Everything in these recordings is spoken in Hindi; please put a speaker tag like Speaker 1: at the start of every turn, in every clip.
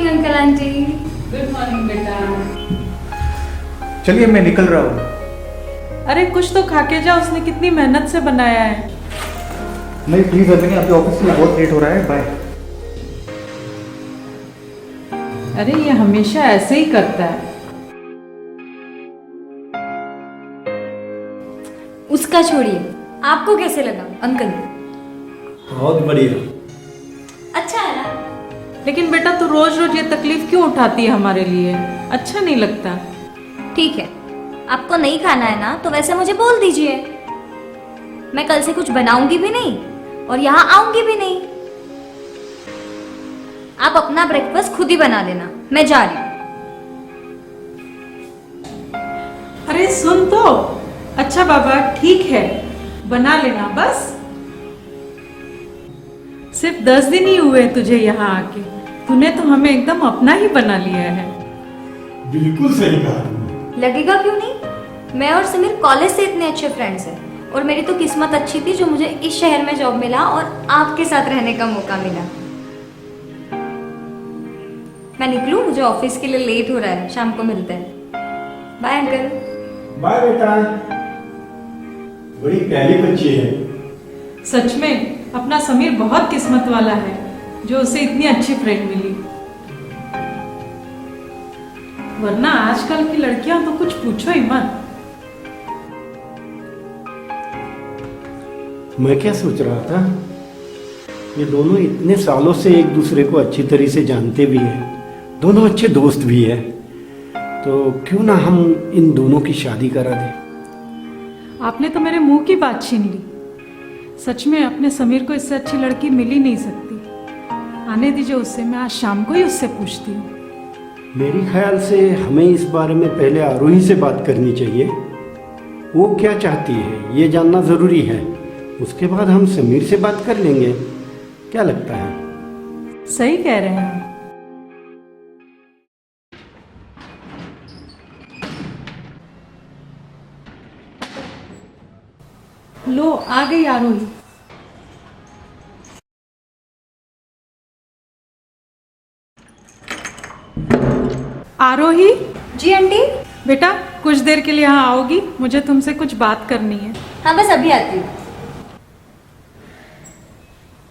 Speaker 1: Morning uncle aunty.
Speaker 2: Good morning बेटा।
Speaker 3: चलिए मैं निकल रहा हूँ।
Speaker 2: अरे कुछ तो खा के जा, उसने कितनी मेहनत से बनाया है।
Speaker 3: नहीं प्लीज अभी नहीं, आपके ऑफिस में बहुत लेट हो रहा है। बाय।
Speaker 2: अरे ये हमेशा ऐसे ही करता है।
Speaker 1: उसका छोड़िए, आपको कैसे लगा अंकल?
Speaker 4: बहुत बढ़िया।
Speaker 1: अच्छा है ना?
Speaker 2: लेकिन बेटा तू रोज रोज ये तकलीफ क्यों उठाती है हमारे लिए? अच्छा नहीं लगता।
Speaker 1: ठीक है, आपको नहीं खाना है ना तो वैसे मुझे बोल दीजिए। मैं कल से कुछ बनाऊंगी भी नहीं और यहाँ आऊंगी भी नहीं। आप अपना ब्रेकफास्ट खुद ही बना लेना, मैं जा रही हूँ।
Speaker 2: अरे सुन तो। अच्छा बाबा ठीक है, बना लेना बस। सिर्फ 10 दिन ही हुए तुझे यहाँ आके, तूने तो हमें एकदम अपना ही बना लिया है।
Speaker 4: बिल्कुल सही कहा तुमने।
Speaker 1: लगेगा क्यों नहीं? मैं और समीर कॉलेज से इतने अच्छे फ्रेंड्स हैं और मेरी तो किस्मत अच्छी थी जो मुझे इस शहर में जॉब मिला और आपके साथ रहने का मौका मिला। मैं निकलूं, मुझे ऑफिस के लिए लेट हो रहा है, शाम को मिलते हैं। Bye uncle.
Speaker 4: बाय बेटा। बड़ी प्यारी बच्ची है।
Speaker 2: सच में अपना समीर बहुत किस्मत वाला है जो उसे इतनी अच्छी फ्रेंड मिली, वरना आजकल की लड़कियां तो कुछ पूछो ही मत।
Speaker 4: मैं क्या सोच रहा था, ये दोनों इतने सालों से एक दूसरे को अच्छी तरह से जानते भी हैं, दोनों अच्छे दोस्त भी हैं, तो क्यों ना हम इन दोनों की शादी करा दें।
Speaker 2: आपने तो मेरे मुंह की बात छीन ली। सच में अपने समीर को इससे अच्छी लड़की मिल ही नहीं सकती। आने दीजिए उससे, मैं आज शाम को ही उससे पूछती हूँ।
Speaker 4: मेरी ख्याल से हमें इस बारे में पहले आरोही से बात करनी चाहिए। वो क्या चाहती है ये जानना ज़रूरी है, उसके बाद हम समीर से बात कर लेंगे। क्या लगता है?
Speaker 2: सही कह रहे हैं। लो आ गई आरोही। आरोही।
Speaker 1: जी आंटी।
Speaker 2: बेटा कुछ देर के लिए यहाँ आओगी? मुझे तुमसे कुछ बात करनी है।
Speaker 1: हाँ बस अभी आती हूँ।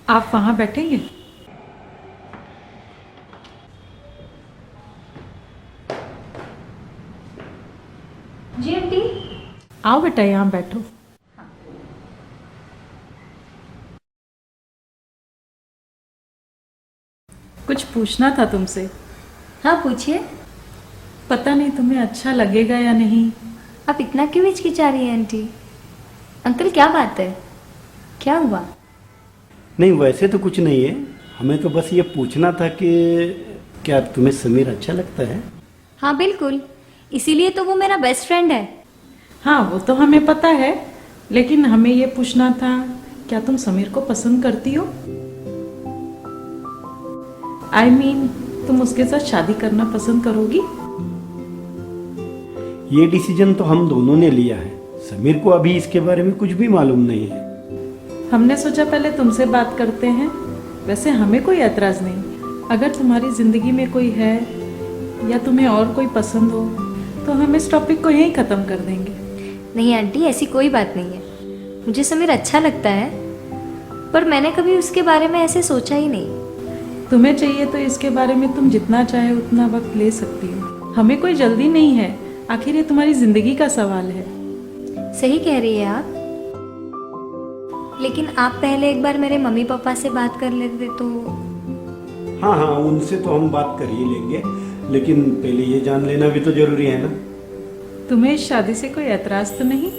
Speaker 2: आप वहां बैठेंगे?
Speaker 1: जी आंटी।
Speaker 2: आओ बेटा यहाँ बैठो। कुछ पूछना था तुमसे।
Speaker 1: हाँ पूछिए।
Speaker 2: पता नहीं तुम्हें अच्छा लगेगा या नहीं।
Speaker 1: आप इतना क्यों हिचकिचा रही हैं आंटी? अंकल क्या बात है, क्या हुआ?
Speaker 4: नहीं वैसे तो कुछ नहीं है, हमें तो बस ये पूछना था कि क्या तुम्हें समीर अच्छा लगता है?
Speaker 1: हाँ बिल्कुल, इसीलिए तो वो मेरा बेस्ट फ्रेंड है।
Speaker 2: हाँ वो तो हमें पता है, लेकिन हमें ये पूछना था क्या तुम समीर को पसंद करती हो? I mean, तुम उसके साथ शादी करना पसंद करोगी?
Speaker 4: ये डिसीजन तो हम दोनों ने लिया है, समीर को अभी इसके बारे में कुछ भी मालूम नहीं है।
Speaker 2: हमने सोचा पहले तुमसे बात करते हैं। वैसे हमें कोई एतराज नहीं, अगर तुम्हारी जिंदगी में कोई है या तुम्हें और कोई पसंद हो तो हम इस टॉपिक को यहीं ख़त्म कर देंगे।
Speaker 1: नहीं आंटी, ऐसी कोई बात नहीं है। मुझे समीर अच्छा लगता है, पर मैंने कभी उसके बारे में ऐसे सोचा ही नहीं।
Speaker 2: तुम्हें चाहिए तो इसके बारे में तुम जितना चाहे उतना वक्त ले सकती हो। हमें कोई जल्दी नहीं है, आखिर ये तुम्हारी जिंदगी का सवाल है।
Speaker 1: सही कह रही है आप, लेकिन आप पहले एक बार मेरे मम्मी पापा से बात कर लेते तो।
Speaker 4: हाँ हाँ उनसे तो हम बात कर ही लेंगे, लेकिन पहले ये जान लेना भी तो जरूरी है ना।
Speaker 2: तुम्हें इस शादी से कोई एतराज तो नहीं?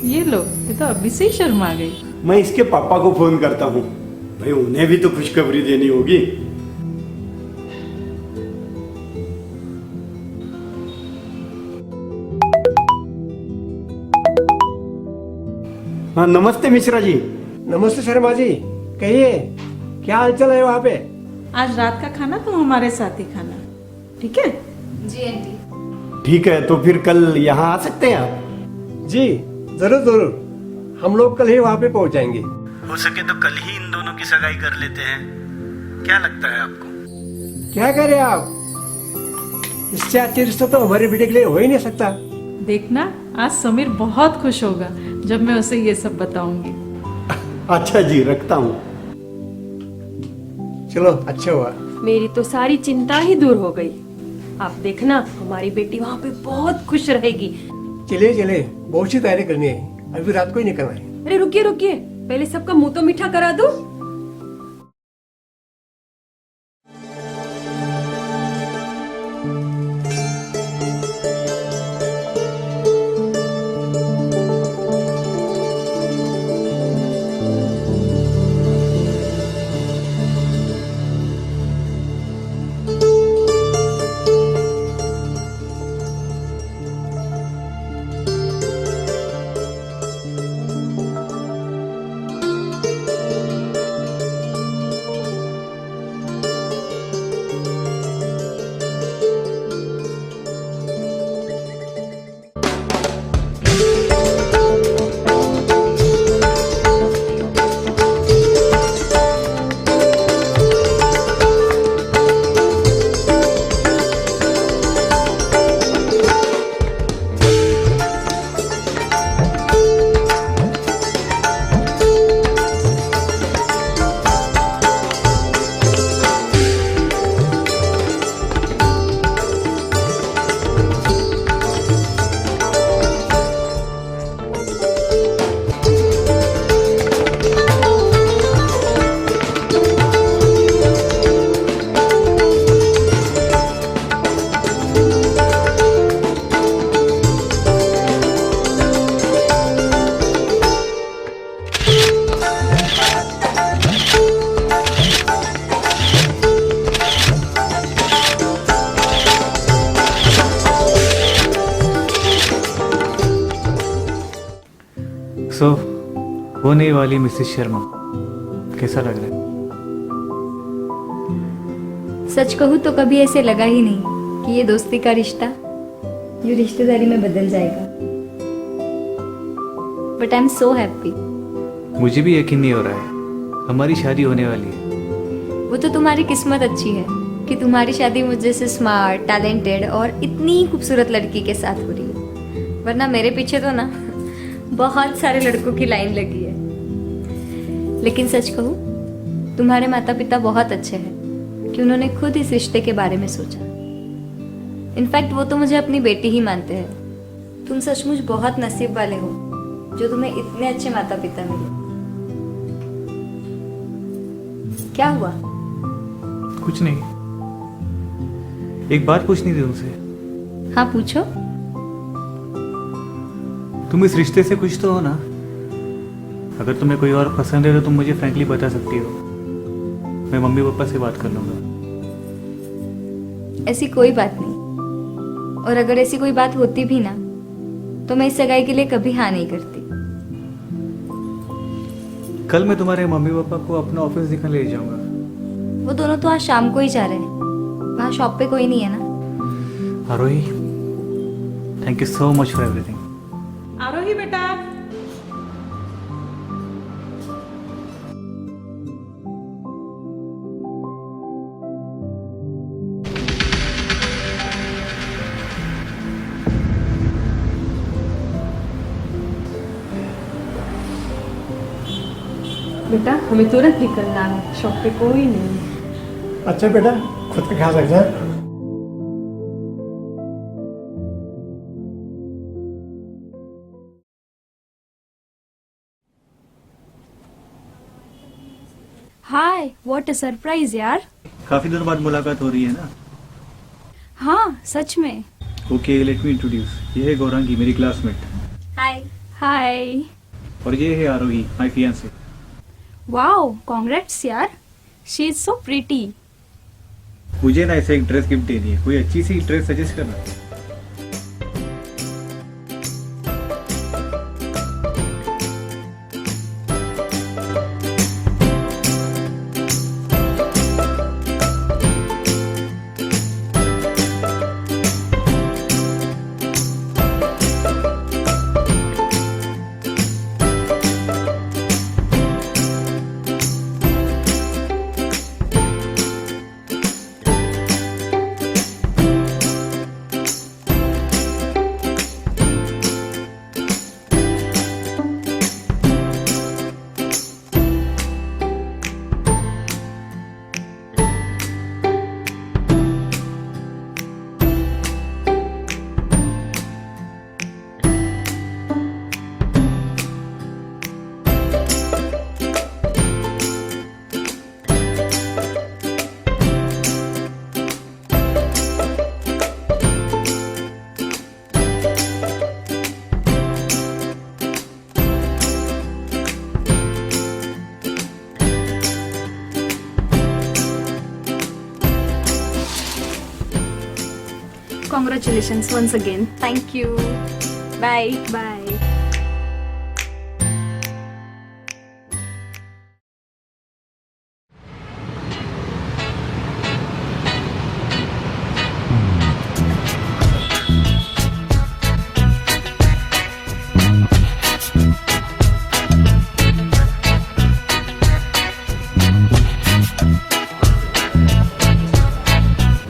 Speaker 2: ये लो, ये तो अभी से ही शर्मा गई।
Speaker 4: मैं इसके पापा को फोन करता हूँ, भाई उन्हें भी तो खुशखबरी देनी होगी। हाँ नमस्ते मिश्रा जी।
Speaker 5: नमस्ते शर्मा जी, कहिए क्या हालचाल है वहाँ पे?
Speaker 2: आज रात का खाना तुम हमारे साथ ही खाना, ठीक है?
Speaker 1: जी आंटी।
Speaker 4: ठीक है, तो फिर कल यहाँ आ सकते हैं आप?
Speaker 5: जी जरूर जरूर, हम लोग कल ही वहाँ पे पहुँच जाएंगे।
Speaker 4: हो सके तो कल ही इन दोनों की सगाई कर लेते हैं, क्या लगता है आपको?
Speaker 5: क्या कह रहे हैं आप? इससे अच्छा रिश्ता तो हमारे बेटे के लिए हो ही नहीं सकता।
Speaker 2: देखना, आज समीर बहुत खुश होगा जब मैं उसे ये सब बताऊंगी।
Speaker 4: अच्छा जी, रखता हूँ।
Speaker 5: चलो, अच्छा हुआ।
Speaker 6: मेरी तो सारी चिंता ही दूर हो गई। आप देखना, हमारी बेटी वहाँ पे बहुत खुश रहेगी।
Speaker 5: चले चले, बहुत सी तैयारी करनी है, अभी रात को ही निकलना है।
Speaker 6: अरे रुकिए रुकिए, पहले सबका मुंह तो मीठा करा दूं।
Speaker 3: सो होने वाली मिसेस शर्मा, कैसा लग रहा है?
Speaker 1: सच कहूँ तो कभी ऐसे लगा ही नहीं कि ये दोस्ती का रिश्ता ये रिश्तेदारी में बदल जाएगा। But I am so happy.
Speaker 3: मुझे भी यकीन नहीं हो रहा है, हमारी शादी होने वाली है।
Speaker 1: वो तो तुम्हारी किस्मत अच्छी है कि तुम्हारी शादी मुझ जैसे स्मार्ट, टैलेंटेड और इतनी खूबसूरत लड़की के साथ हो रही है। वरना मेरे पीछे तो ना बहुत सारे लड़कों की लाइन लगी है। लेकिन सच कहूँ, तुम्हारे माता पिता बहुत अच्छे हैं कि उन्होंने खुद इस रिश्ते के बारे में सोचा। इनफैक्ट वो तो मुझे अपनी बेटी ही मानते हैं। तुम सचमुच बहुत नसीब वाले हो जो तुम्हें इतने अच्छे माता पिता मिले। क्या हुआ?
Speaker 3: कुछ नहीं, एक बात पूछनी थी तुमसे।
Speaker 1: हाँ पूछो।
Speaker 3: तुम इस रिश्ते से खुश तो हो ना? अगर तुम्हें कोई और पसंद है तो तुम मुझे फ्रैंकली बता सकती हो। मैं मम्मी पापा से बात कर लूंगा।
Speaker 1: ऐसी कोई बात नहीं, और अगर ऐसी कोई बात होती भी ना तो मैं इस सगाई के लिए कभी हाँ नहीं करती।
Speaker 3: कल मैं तुम्हारे मम्मी पापा को अपना ऑफिस दिखाने ले जाऊंगा।
Speaker 1: वो दोनों तो आज शाम को ही जा रहे हैं। वहाँ शॉप पे कोई नहीं है ना।
Speaker 3: Aarohi, thank you so much for everything.
Speaker 2: Aarohi बेटा,
Speaker 6: बेटा हमें तुरंत निकलना है, शॉप पे कोई नहीं है।
Speaker 5: अच्छा बेटा, खुद का ख्याल रखना।
Speaker 7: हाय, व्हाट अ सरप्राइज यार।
Speaker 3: काफी दिनों बाद मुलाकात हो रही है ना?
Speaker 7: हाँ सच में।
Speaker 3: Okay, let me introduce. ये है गौरांगी, मेरी क्लासमेट।
Speaker 1: हाय।
Speaker 7: हाय।
Speaker 3: और ये है आरोही, माय फियांसे।
Speaker 7: वाओ, कांग्रेट्स यार, शी इज सो प्रीटी।
Speaker 3: मुझे ना ऐसे एक ड्रेस गिफ्ट देनी है, कोई अच्छी सी ड्रेस सजेस्ट करना।
Speaker 7: Congratulations once again.
Speaker 1: Thank you, bye.
Speaker 7: Bye.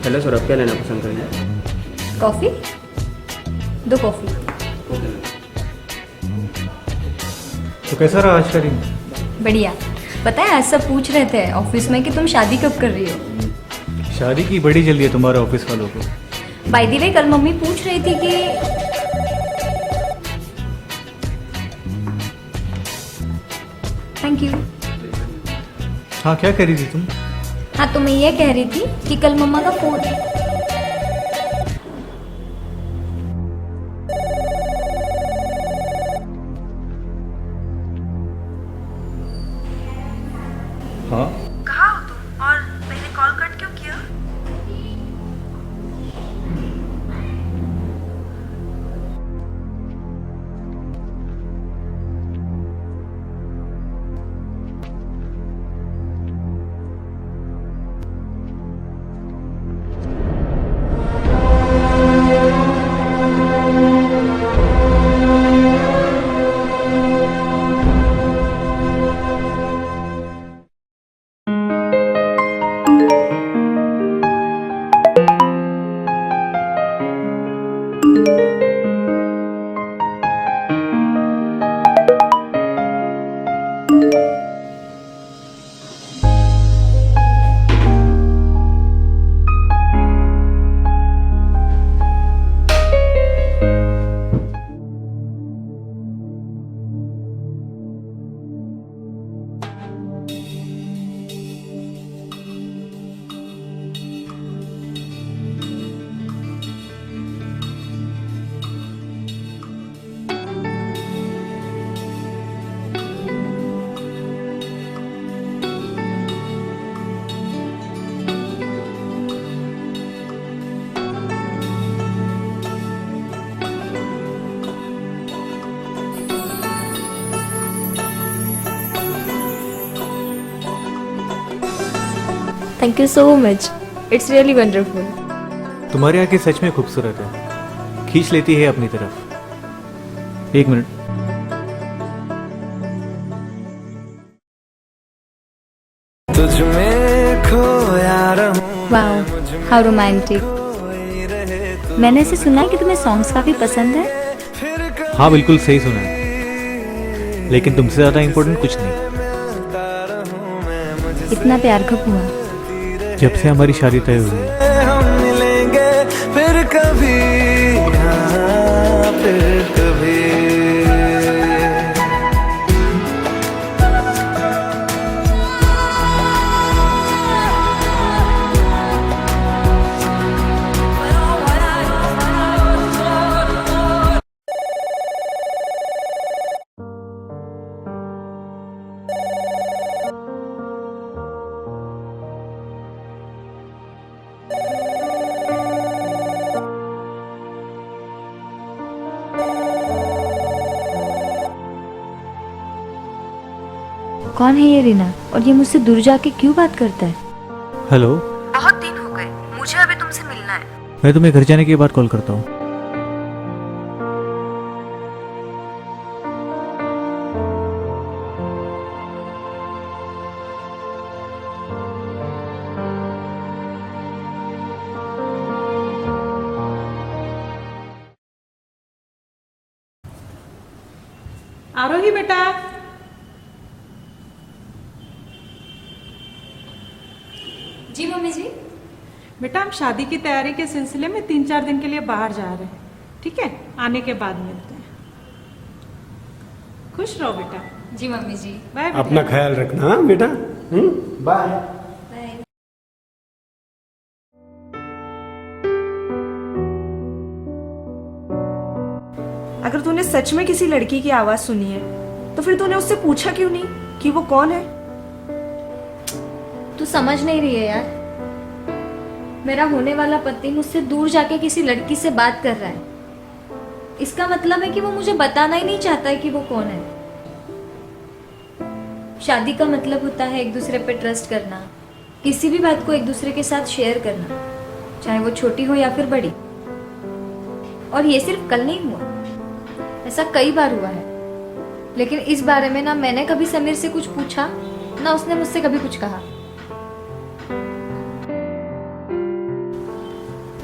Speaker 8: Hello sir, आप क्या लेना पसंद करेंगे?
Speaker 1: Coffee, 2 coffee.
Speaker 3: तो कैसा रहा आज का दिन?
Speaker 1: बढ़िया। पता है आज सब पूछ रहे थे ऑफिस में कि तुम शादी कब कर रही हो।
Speaker 3: शादी की बड़ी जल्दी है तुम्हारे ऑफिस वालों को।
Speaker 1: बाय द वे कल मम्मी पूछ रही थी कि थैंक यू।
Speaker 3: हाँ, क्या कह रही थी तुम?
Speaker 1: हाँ, तो मैं ये कह रही थी कि कल मम्मा का फोन।
Speaker 3: हाँ,
Speaker 9: कहाँ हो तुम और मैंने कॉल कट क्यों किया?
Speaker 1: Thank you so much, it's really wonderful.
Speaker 3: तुम्हारी आंखें सच में खूबसूरत है, खींच लेती है अपनी तरफ। 1 मिनट।
Speaker 10: तुझ में खोया रहूं।
Speaker 1: Wow, how romantic. मैंने ऐसे सुना है कि तुम्हें सॉन्ग्स काफी पसंद है।
Speaker 3: हाँ, बिल्कुल सही सुना है, लेकिन तुमसे ज़्यादा इम्पोर्टेंट कुछ नहीं।
Speaker 1: इतना प्यार कब हुआ?
Speaker 3: जब से हमारी शादी तय हुई है।
Speaker 10: हम मिलेंगे फिर कभी, हाँ, फिर कभी।
Speaker 1: कौन है ये रीना, और ये मुझसे दूर जाके क्यों बात करता है?
Speaker 3: हेलो,
Speaker 9: बहुत दिन हो गए, मुझे अभी तुमसे मिलना है।
Speaker 3: मैं तुम्हें घर जाने के बाद कॉल करता हूँ।
Speaker 2: आरोही बेटा,
Speaker 1: जी मम्मी जी।
Speaker 2: बेटा हम शादी की तैयारी के सिलसिले में 3-4 दिन के लिए बाहर जा रहे हैं, ठीक है? आने के बाद मिलते हैं। खुश रहो बेटा।
Speaker 1: जी मम्मी जी।
Speaker 2: बाय।
Speaker 4: अपना ख्याल रखना, हाँ बेटा। बाय।
Speaker 9: अगर तूने सच में किसी लड़की की आवाज सुनी है तो फिर तूने उससे पूछा क्यों नहीं कि वो कौन है?
Speaker 1: तू समझ नहीं रही है यार। मेरा होने वाला पति मुझसे दूर जाके किसी लड़की से बात कर रहा है। इसका मतलब है कि वो मुझे बताना ही नहीं चाहता है कि वो कौन है। शादी का मतलब होता है एक दूसरे पे ट्रस्ट करना, किसी भी बात को एक दूसरे के साथ शेयर करना, चाहे वो छोटी हो या फिर बड़ी। और ये सिर्फ कल नहीं हुआ, ऐसा कई बार हुआ है। लेकिन इस बारे में ना मैंने कभी समीर से कुछ पूछा, ना उसने मुझसे कभी कुछ कहा।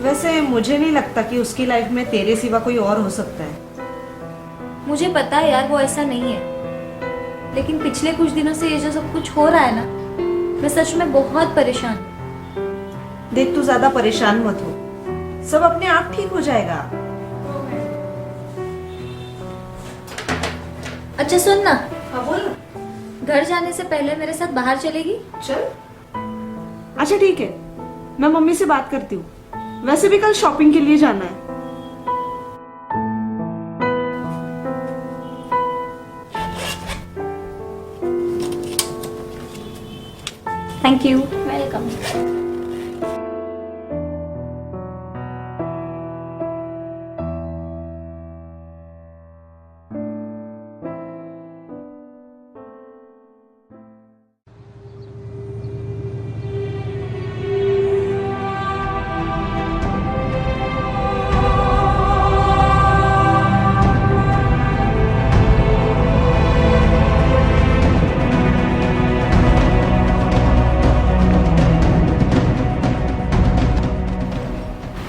Speaker 9: वैसे मुझे नहीं लगता कि उसकी लाइफ में तेरे सिवा कोई और हो सकता है।
Speaker 1: मुझे पता है यार वो ऐसा नहीं है, लेकिन पिछले कुछ दिनों से ये जो सब कुछ हो रहा है ना, मैं सच में बहुत परेशान हूँ।
Speaker 9: देख, तू ज्यादा परेशान मत हो, सब अपने आप ठीक हो जाएगा।
Speaker 1: अच्छा सुन ना,
Speaker 9: हाँ बोल ना।
Speaker 1: घर जाने से पहले मेरे साथ बाहर चलेगी?
Speaker 9: चल। अच्छा ठीक है, मैं मम्मी से बात करती हूँ। वैसे भी कल शॉपिंग के लिए जाना है।
Speaker 1: Thank you. वेलकम।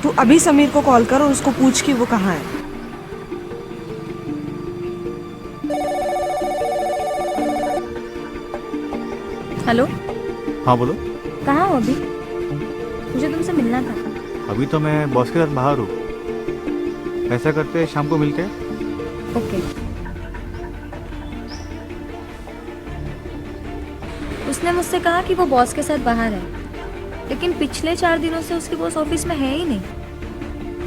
Speaker 9: तू अभी समीर को कॉल कर और उसको पूछ कि वो कहाँ है।
Speaker 1: हेलो,
Speaker 3: हाँ बोलो।
Speaker 1: कहाँ हो अभी? मुझे तुमसे मिलना था।
Speaker 3: अभी तो मैं बॉस के साथ बाहर हूँ। ऐसा करते हैं शाम को मिलते हैं।
Speaker 1: ओके। उसने मुझसे कहा कि वो बॉस के साथ बाहर है, लेकिन पिछले 4 दिनों से उसकी बॉस ऑफिस में है ही नहीं।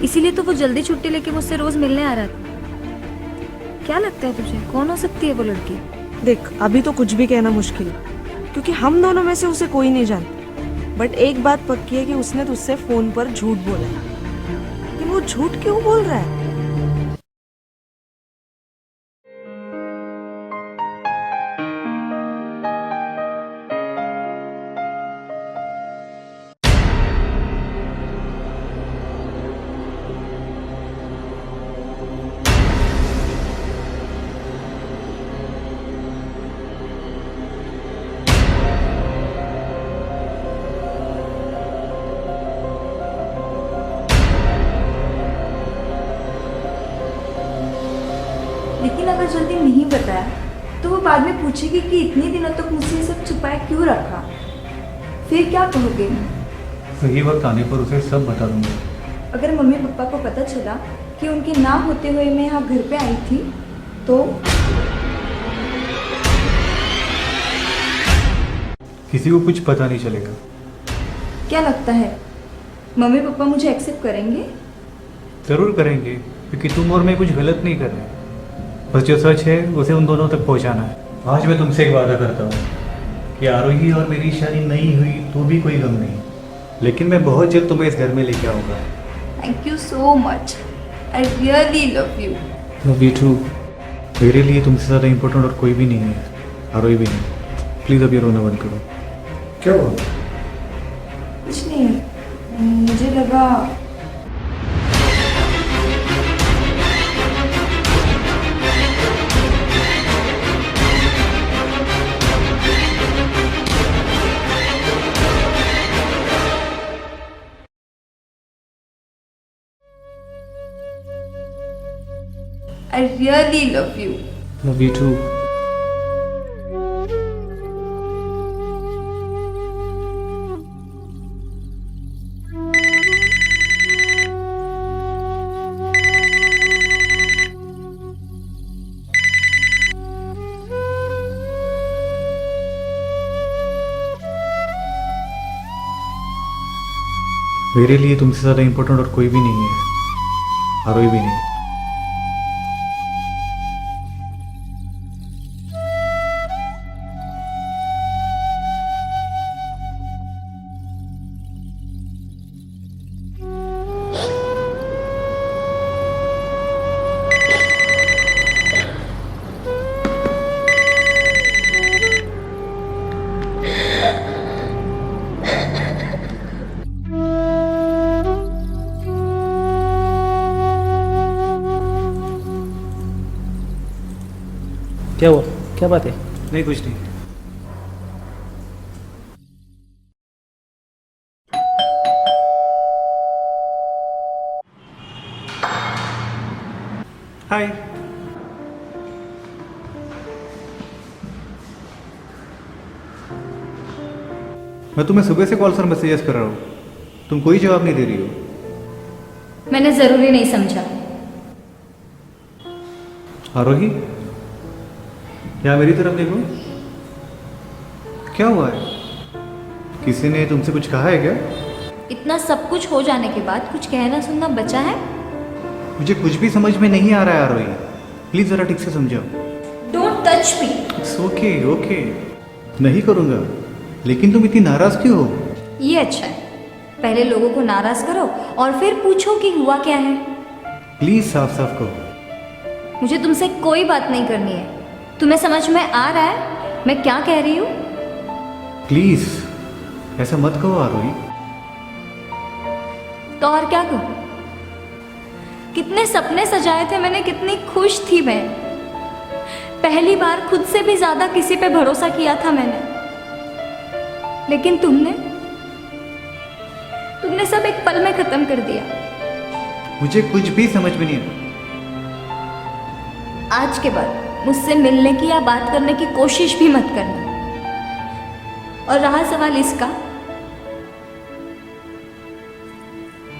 Speaker 1: इसीलिए तो वो जल्दी छुट्टी लेके मुझसे रोज मिलने आ रहा था। क्या लगता है तुझे, कौन हो सकती है वो लड़की?
Speaker 9: देख, अभी तो कुछ भी कहना मुश्किल है, क्योंकि हम दोनों में से उसे कोई नहीं जानता। बट एक बात पक्की है कि उसने तुझसे फोन पर झूठ बोला है। लेकिन वो झूठ क्यों बोल रहा है?
Speaker 1: लेकिन अगर जल्दी नहीं बताया तो वो बाद में पूछेगी कि इतने दिनों तक मुझसे ये सब छुपाए क्यों रखा। फिर क्या कहोगे?
Speaker 3: सही वक्त आने पर उसे सब बता दूंगा।
Speaker 1: अगर मम्मी पापा को पता चला कि उनके ना होते हुए मैं यहाँ घर पे आई थी तो?
Speaker 3: किसी को कुछ पता नहीं चलेगा।
Speaker 1: क्या लगता है मम्मी पापा मुझे एक्सेप्ट करेंगे?
Speaker 3: ज़रूर करेंगे, क्योंकि तुम और मैं कुछ गलत नहीं कर रहे। बस जो सच है उसे उन दोनों तक पहुंचाना है। आज मैं तुमसे एक वादा करता हूँ कि आरोही और मेरी शादी नहीं हुई तो भी कोई गम नहीं, लेकिन मैं बहुत जल्द तुम्हें इस घर में लेके आऊँगा।
Speaker 1: Thank you so much, I really love you.
Speaker 3: Love you too. मेरे लिए तुमसे ज़्यादा इम्पोर्टेंट और कोई भी नहीं है, आरोही भी नहीं। प्लीज़ अब ये रोना बंद करो।
Speaker 4: क्या हुआ?
Speaker 1: कुछ नहीं, मुझे लगा I really love you.
Speaker 3: Love you too. मेरे लिए तुमसे ज़्यादा इम्पोर्टेंट और कोई भी नहीं है, आरोही भी नहीं।
Speaker 8: क्या हुआ? क्या बात है?
Speaker 3: नहीं कुछ नहीं। हाय। मैं तुम्हें सुबह से कॉल्स और मैसेजेस कर रहा हूँ, तुम कोई जवाब नहीं दे रही हो।
Speaker 1: मैंने जरूरी नहीं समझा।
Speaker 3: आरोही, यहाँ मेरी तरफ देखो। क्या हुआ है? किसी ने तुमसे कुछ कहा है क्या?
Speaker 1: इतना सब कुछ हो जाने के बाद कुछ कहना सुनना बचा है?
Speaker 3: मुझे कुछ भी समझ में नहीं आ रहा है आरोही, प्लीज जरा ठीक से समझाओ।
Speaker 1: Don't touch me.
Speaker 3: It's okay okay, नहीं करूँगा, लेकिन तुम इतनी नाराज क्यों हो?
Speaker 1: ये अच्छा है, पहले लोगों को नाराज करो और फिर पूछो कि हुआ क्या है।
Speaker 3: प्लीज साफ साफ कहो।
Speaker 1: मुझे तुमसे कोई बात नहीं करनी है। तुम्हें समझ में आ रहा है मैं क्या कह रही हूँ?
Speaker 3: प्लीज ऐसा मत कहो आरोही।
Speaker 1: तो और क्या कहूँ? कितने सपने सजाए थे मैंने, कितनी खुश थी मैं। पहली बार खुद से भी ज्यादा किसी पे भरोसा किया था मैंने, लेकिन तुमने सब एक पल में खत्म कर दिया।
Speaker 3: मुझे कुछ भी समझ में नहीं आया।
Speaker 1: आज के बाद मुझसे मिलने की या बात करने की कोशिश भी मत करना। और रहा सवाल इसका,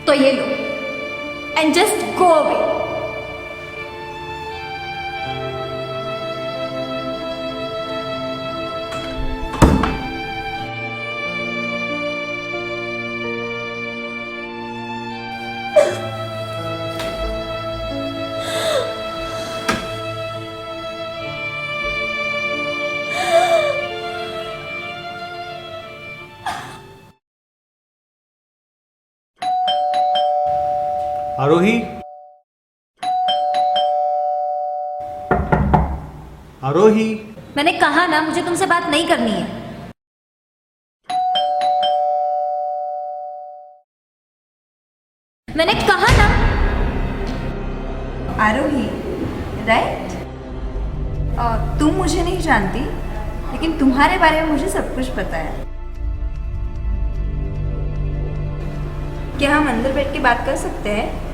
Speaker 1: तो ये लो एंड जस्ट गो अवे।
Speaker 3: आरोही, आरोही,
Speaker 1: मैंने कहा ना मुझे तुमसे बात नहीं करनी है। मैंने कहा ना।
Speaker 11: आरोही, राइट? और तुम मुझे नहीं जानती, लेकिन तुम्हारे बारे में मुझे सब कुछ पता है। क्या हम अंदर बैठ के बात कर सकते हैं?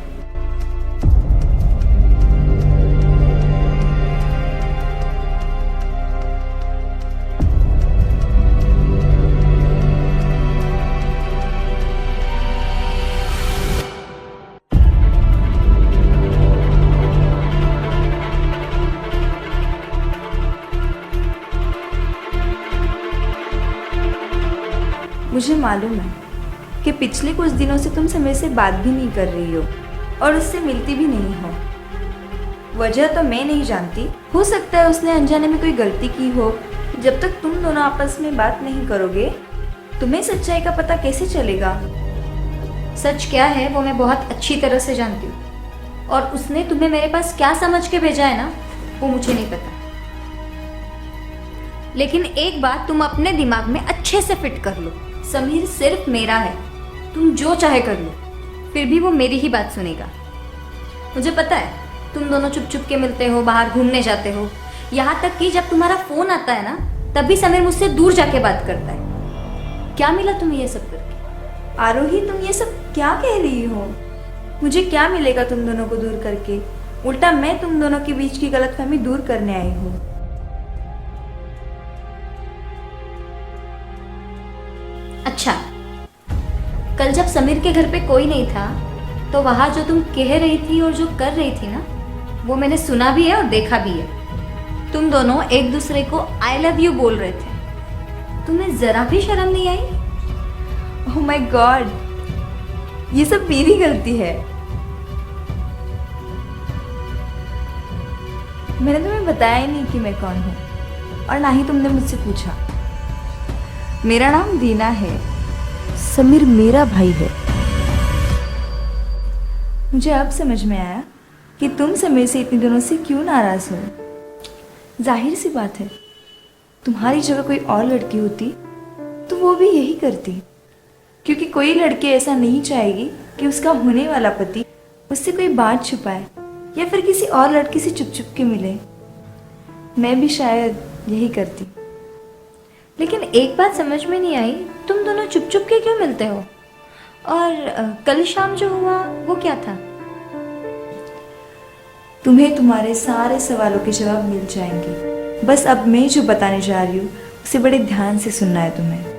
Speaker 11: मुझे मालूम है कि पिछले कुछ दिनों से तुम मेरे से बात भी नहीं कर रही हो और उससे मिलती भी नहीं हो। वजह तो मैं नहीं जानती, हो सकता है उसने अनजाने में कोई गलती की हो। जब तक तुम दोनों आपस में बात नहीं करोगे, तुम्हें सच्चाई का पता कैसे चलेगा?
Speaker 1: सच क्या है वो मैं बहुत अच्छी तरह से जानती हूँ, और उसने तुम्हें मेरे पास क्या समझ के भेजा है ना, वो मुझे नहीं पता। लेकिन एक बात तुम अपने दिमाग में अच्छे से फिट कर लो, समीर सिर्फ मेरा है। तुम जो चाहे कर लो, फिर भी वो मेरी ही बात सुनेगा। मुझे पता है तुम दोनों चुप चुप के मिलते हो, बाहर घूमने जाते हो, यहाँ तक कि जब तुम्हारा फोन आता है ना, तब भी समीर मुझसे दूर जाके बात करता है। क्या मिला तुम्हें ये सब करके?
Speaker 11: आरोही, तुम ये सब क्या कह रही हो? मुझे क्या मिलेगा तुम दोनों को दूर करके? उल्टा मैं तुम दोनों के बीच की गलतफहमी दूर करने आई हूँ।
Speaker 1: अच्छा, कल जब समीर के घर पे कोई नहीं था, तो वहां जो तुम कह रही थी और जो कर रही थी ना, वो मैंने सुना भी है और देखा भी है। तुम दोनों एक दूसरे को आई लव यू बोल रहे थे। तुम्हें जरा भी शर्म नहीं आई?
Speaker 11: ओह माय गॉड, ये सब मेरी गलती है। मैंने तुम्हें बताया ही नहीं कि मैं कौन हूँ, और ना ही तुमने मुझसे पूछा। मेरा नाम दीना है, समीर मेरा भाई है। मुझे अब समझ में आया कि तुम समीर से इतने दिनों से क्यों नाराज हो। जाहिर सी बात है, तुम्हारी जगह कोई और लड़की होती तो वो भी यही करती, क्योंकि कोई लड़की ऐसा नहीं चाहेगी कि उसका होने वाला पति उससे कोई बात छुपाए या फिर किसी और लड़की से चुप चुप के मिले। मैं भी शायद यही करती।
Speaker 1: लेकिन एक बात समझ में नहीं आई, तुम दोनों चुप चुप के क्यों मिलते हो? और कल शाम जो हुआ वो क्या था?
Speaker 11: तुम्हें तुम्हारे सारे सवालों के जवाब मिल जाएंगे। बस अब मैं जो बताने जा रही हूँ उसे बड़े ध्यान से सुनना है तुम्हें।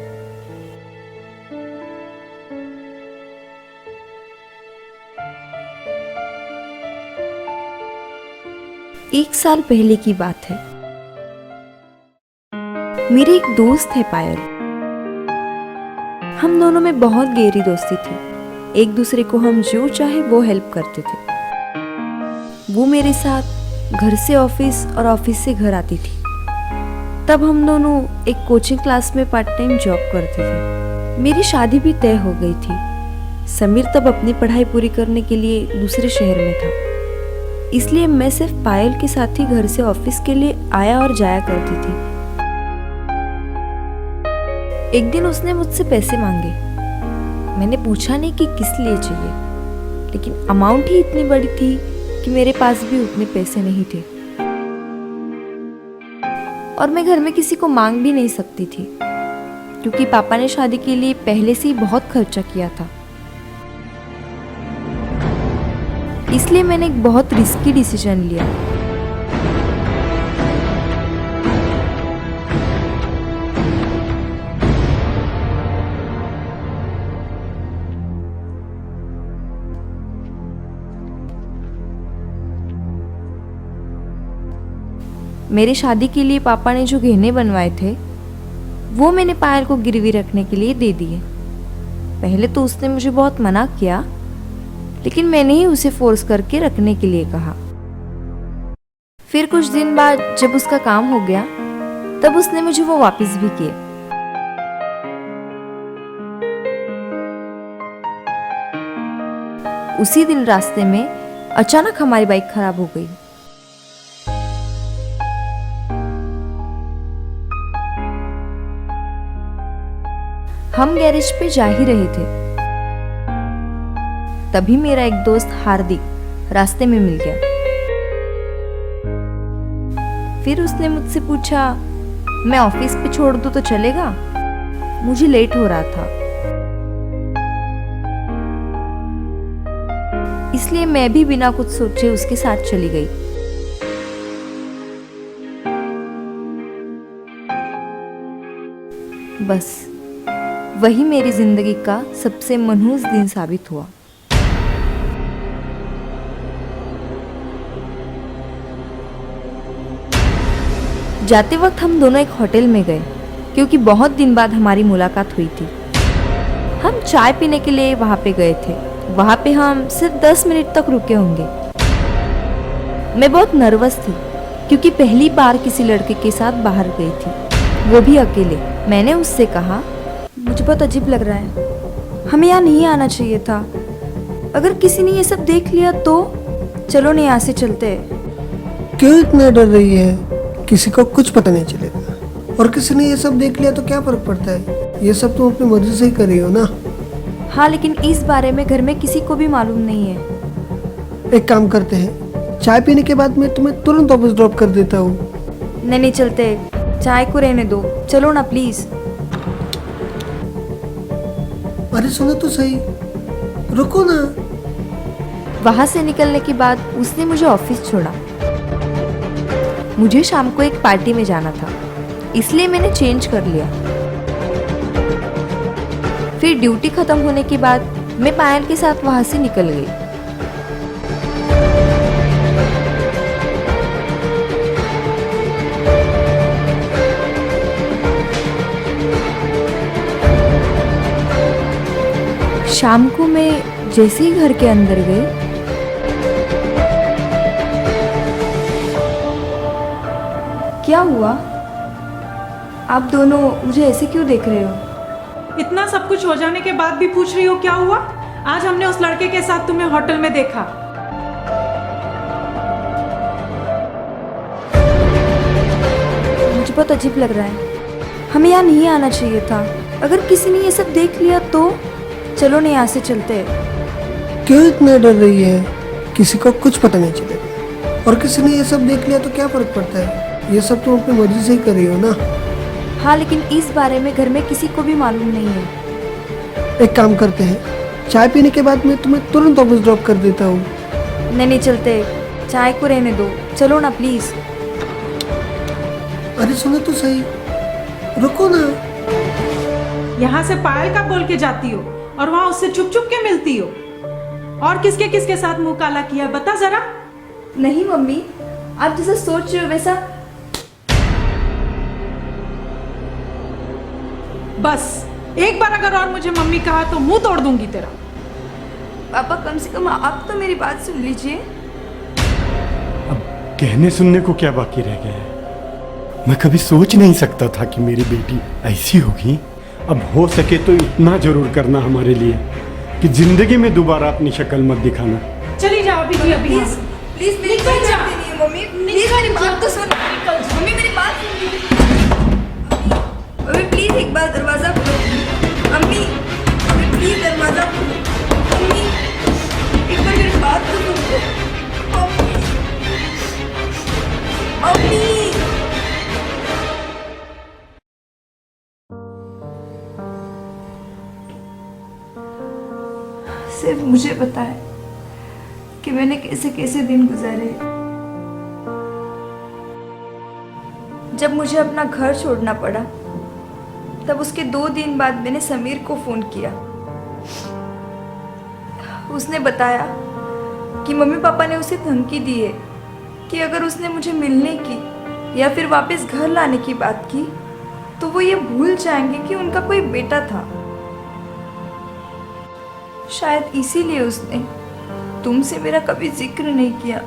Speaker 12: एक साल पहले की बात है। मेरी एक दोस्त है पायल। हम दोनों में बहुत गहरी दोस्ती थी। एक दूसरे को हम जो चाहे वो हेल्प करते थे। वो मेरे साथ घर से ऑफिस और ऑफिस से घर आती थी। तब हम दोनों एक कोचिंग क्लास में पार्ट टाइम जॉब करते थे। मेरी शादी भी तय हो गई थी। समीर तब अपनी पढ़ाई पूरी करने के लिए दूसरे शहर में था, इसलिए मैं सिर्फ पायल के साथ ही घर से ऑफिस के लिए आया और जाया करती थी। एक दिन उसने मुझसे पैसे मांगे। मैंने पूछा नहीं कि किस लिए चाहिए, लेकिन अमाउंट ही इतनी बड़ी थी कि मेरे पास भी उतने पैसे नहीं थे और मैं घर में किसी को मांग भी नहीं सकती थी, क्योंकि पापा ने शादी के लिए पहले से ही बहुत खर्चा किया था। इसलिए मैंने एक बहुत रिस्की डिसीजन लिया। मेरे शादी के लिए पापा ने जो गहने बनवाए थे वो मैंने पायल को गिरवी रखने के लिए दे दिए। पहले तो उसने मुझे बहुत मना किया, लेकिन मैंने ही उसे फोर्स करके रखने के लिए कहा। फिर कुछ दिन बाद जब उसका काम हो गया तब उसने मुझे वो वापस भी किए। उसी दिन रास्ते में अचानक हमारी बाइक खराब हो गई। हम गैरेज पे जा ही रहे थे, तभी मेरा एक दोस्त हार्दिक रास्ते में मिल गया। फिर उसने मुझसे पूछा, मैं ऑफिस पे छोड़ दूं तो चलेगा? मुझे लेट हो रहा था, इसलिए मैं भी बिना कुछ सोचे उसके साथ चली गई। बस वही मेरी जिंदगी का सबसे मनहूस दिन साबित हुआ। जाते वक्त हम दोनों एक होटल में गए, क्योंकि बहुत दिन बाद हमारी मुलाकात हुई थी। हम चाय पीने के लिए वहां पे गए थे। वहां पे हम सिर्फ 10 मिनट तक रुके होंगे। मैं बहुत नर्वस थी, क्योंकि पहली बार किसी लड़के के साथ बाहर गई थी, वो भी अकेले। मैंने उससे कहा, मुझे बहुत अजीब लग रहा है, हमें यहाँ नहीं आना चाहिए था। अगर किसी ने ये सब देख लिया तो चलो ना यहाँ से चलते हैं।
Speaker 13: क्यों इतना डर रही है? किसी को कुछ पता नहीं चलेगा, और किसी ने ये सब देख लिया तो क्या फर्क पड़ता है? ये सब तुम अपनी मर्जी से ही कर रही हो ना।
Speaker 12: हाँ, लेकिन इस बारे में घर में किसी को भी मालूम नहीं है।
Speaker 13: एक काम करते हैं, चाय पीने के बाद मैं तुम्हें तुरंत ऑफिस ड्रॉप कर देता हूँ।
Speaker 12: नहीं चलते, चाय को रहने दो, चलो ना प्लीज।
Speaker 13: अरे सुनो तो सही, रुको ना।
Speaker 12: वहां से निकलने के बाद उसने मुझे ऑफिस छोड़ा। मुझे शाम को एक पार्टी में जाना था, इसलिए मैंने चेंज कर लिया। फिर ड्यूटी खत्म होने के बाद मैं पायल के साथ वहां से निकल गई। शाम को मैं जैसे ही घर के अंदर गई,
Speaker 11: क्या हुआ? आप दोनों मुझे ऐसे क्यों देख रहे हो?
Speaker 2: इतना सब कुछ हो जाने के बाद भी पूछ रही हो क्या हुआ? आज हमने उस लड़के के साथ तुम्हें होटल में देखा।
Speaker 12: मुझे बहुत अजीब लग रहा है, हमें यहाँ नहीं आना चाहिए था। अगर किसी ने ये सब देख लिया तो चलो ना यहाँ से चलते हैं।
Speaker 13: क्यों इतना डर रही है? किसी को कुछ पता नहीं चलेगा, और किसी ने ये सब देख लिया तो क्या फर्क पड़ता है? ये सब तुम अपनी मर्जी से ही कर रही हो ना।
Speaker 12: हाँ, लेकिन इस बारे में घर में किसी को भी मालूम नहीं है।
Speaker 13: एक काम करते हैं, चाय पीने के बाद मैं तुम्हें तुरंत ऑफिस ड्रॉप कर देता हूँ।
Speaker 12: नहीं चलते, चाय को रहने दो, चलो ना प्लीज।
Speaker 13: अरे सुनो तो सही, रुको ना।
Speaker 2: यहाँ से पायल का बोल के जाती हो और वहाँ उससे छुप छुप के मिलती हो। और किसके किसके साथ मुंह काला किया बता जरा।
Speaker 11: नहीं मम्मी, आप जैसा सोच रहे हो वैसा।
Speaker 2: बस एक बार अगर और मुझे मम्मी कहा तो मुंह तोड़ दूंगी तेरा।
Speaker 11: पापा कम से कम आप तो मेरी बात सुन लीजिए।
Speaker 4: अब कहने सुनने को क्या बाकी रह गया है। मैं कभी सोच नहीं सकता था कि मेरी बेटी ऐसी होगी। अब हो सके तो इतना जरूर करना हमारे लिए कि जिंदगी में दोबारा अपनी शक्ल मत दिखाना।
Speaker 2: चली जाओ अभी जी, अभी
Speaker 11: प्लीज प्लीज मेरी कोई गलती नहीं है मम्मी। प्लीज मेरी बात तो सुन। मम्मी मेरी बात सुन। मम्मी प्लीज एक बार दरवाजा खोलो। मम्मी मम्मी प्लीज दरवाजा खोलो। मम्मी एक बार मेरी बात तो सुन। मम्मी मम्मी सिर्फ मुझे पता है कि मैंने कैसे कैसे दिन गुजारे। जब मुझे अपना घर छोड़ना पड़ा तब उसके 2 दिन बाद मैंने समीर को फोन किया। उसने बताया कि मम्मी पापा ने उसे धमकी दी है कि अगर उसने मुझे मिलने की या फिर वापस घर लाने की बात की तो वो ये भूल जाएंगे कि उनका कोई बेटा था। शायद इसीलिए उसने तुमसे मेरा कभी जिक्र नहीं किया।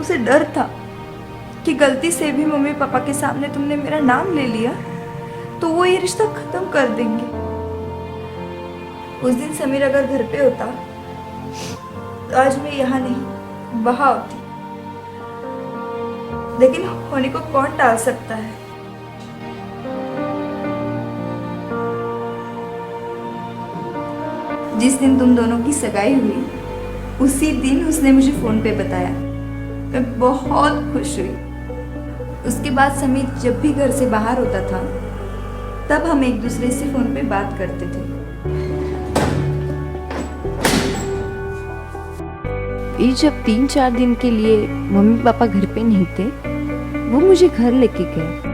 Speaker 11: उसे डर था कि गलती से भी मम्मी पापा के सामने तुमने मेरा नाम ले लिया तो वो ये रिश्ता खत्म कर देंगे। उस दिन समीर अगर घर पे होता तो आज मैं यहाँ नहीं वहां होती। लेकिन होने को कौन टाल सकता है। जिस दिन तुम दोनों की सगाई हुई उसी दिन उसने मुझे फोन पे बताया। मैं बहुत खुश हुई। उसके बाद समीर जब भी घर से बाहर होता था तब हम एक दूसरे से फोन पे बात करते थे।
Speaker 12: फिर जब 3-4 दिन के लिए मम्मी पापा घर पे नहीं थे, वो मुझे घर लेके गए।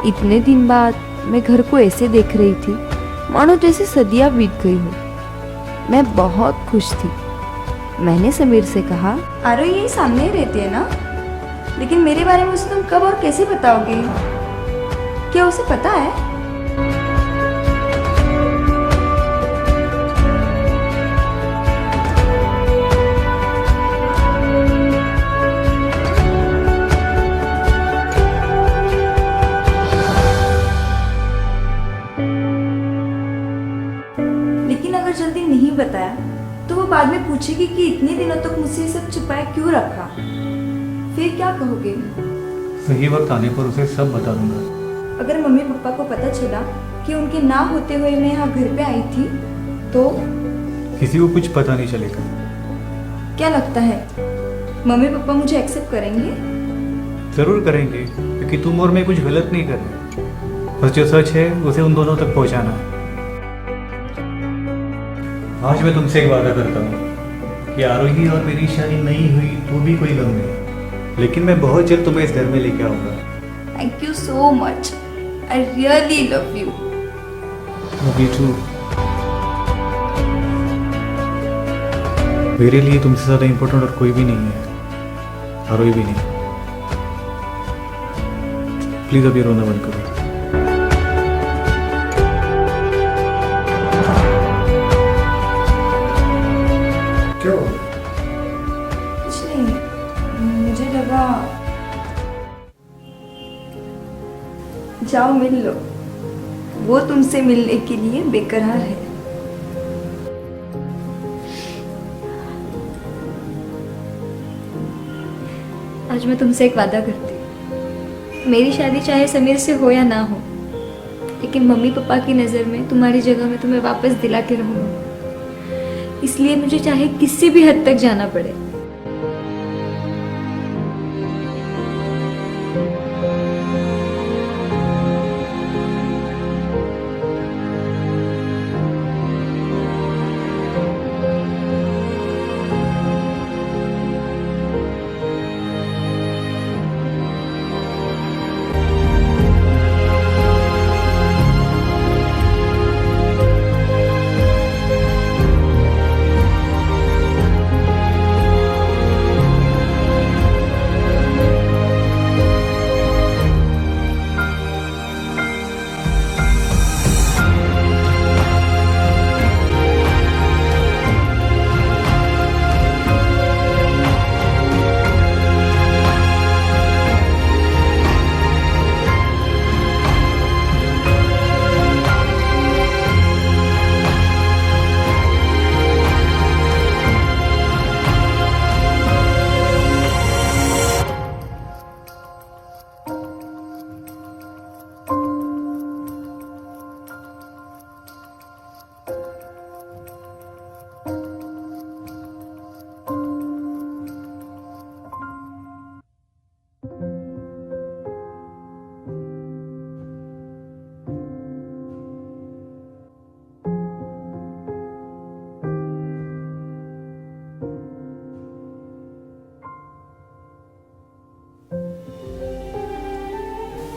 Speaker 12: इतने दिन बाद मैं घर को ऐसे देख रही थी मानो जैसे सदियां बीत गई हो। मैं बहुत खुश थी। मैंने समीर से कहा,
Speaker 11: आरो यही सामने ही रहती है ना, लेकिन मेरे बारे में उसे तुम कब और कैसे बताओगे? क्या उसे पता है? लेकिन अगर जल्दी नहीं बताया तो वो बाद में पूछेगी कि इतने दिनों तक मुझसे ये सब छुपाए क्यों रखा। फिर क्या कहोगे?
Speaker 3: सही वक्त आने पर उसे सब बता दूंगा।
Speaker 11: अगर मम्मी पापा को पता चला कि उनके ना होते हुए मैं यहाँ घर पे आई थी तो?
Speaker 3: किसी को कुछ पता नहीं चलेगा।
Speaker 11: क्या लगता है मम्मी पापा मुझे एक्सेप्ट करेंगे?
Speaker 3: जरूर करेंगे, क्योंकि तुम और मैं कुछ गलत नहीं कर रहे। बस जो सच है उसे उन दोनों तक पहुंचाना है। आज मैं तुमसे एक वादा करता हूँ कि आरोही और मेरी शादी नहीं हुई तो भी कोई गम नहीं, लेकिन मैं बहुत जल्द तुम्हें इस घर में लेके आऊंगा।
Speaker 11: Thank you so much. I really love you.
Speaker 3: Love you too. मेरे लिए तुमसे ज़्यादा इम्पोर्टेंट और कोई भी नहीं है, आरोही भी नहीं। प्लीज अभी रोना बंद करो।
Speaker 4: क्यों?
Speaker 11: कुछ नहीं, मुझे लगा जाओ मिल लो। वो तुमसे मिलने के लिए बेकरार है।
Speaker 1: आज मैं तुमसे एक वादा करती हूँ, मेरी शादी चाहे समीर से हो या ना हो, लेकिन मम्मी पापा की नज़र में तुम्हारी जगह में तुम्हें वापस दिला के रहूँगा, इसलिए मुझे चाहे किसी भी हद तक जाना पड़े।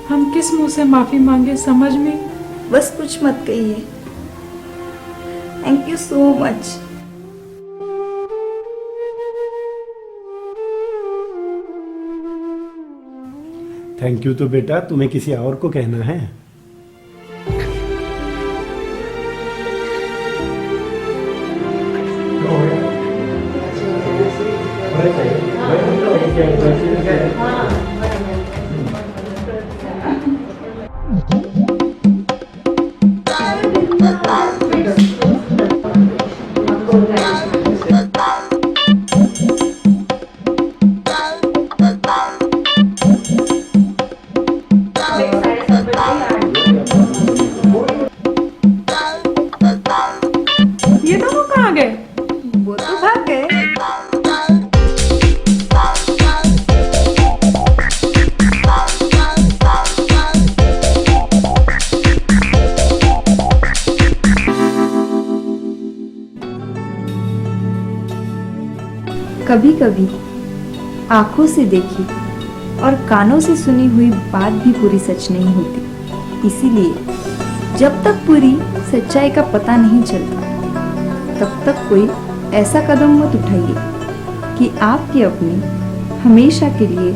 Speaker 2: हम किस मुंह से माफी मांगे समझ में।
Speaker 11: बस कुछ मत कहिए। Thank you so much.
Speaker 4: Thank you तो बेटा तुम्हें किसी और को कहना है।
Speaker 2: ये दोनों कहाँ गए?
Speaker 11: वो तो भाग गए।
Speaker 12: कभी कभी आंखों से देखी और कानों से सुनी हुई बात भी पूरी सच नहीं होती। इसीलिए जब तक पूरी सच्चाई का पता नहीं चलता तब तक कोई ऐसा कदम मत उठाइए कि आपके अपने हमेशा के लिए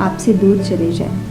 Speaker 12: आपसे दूर चले जाएं।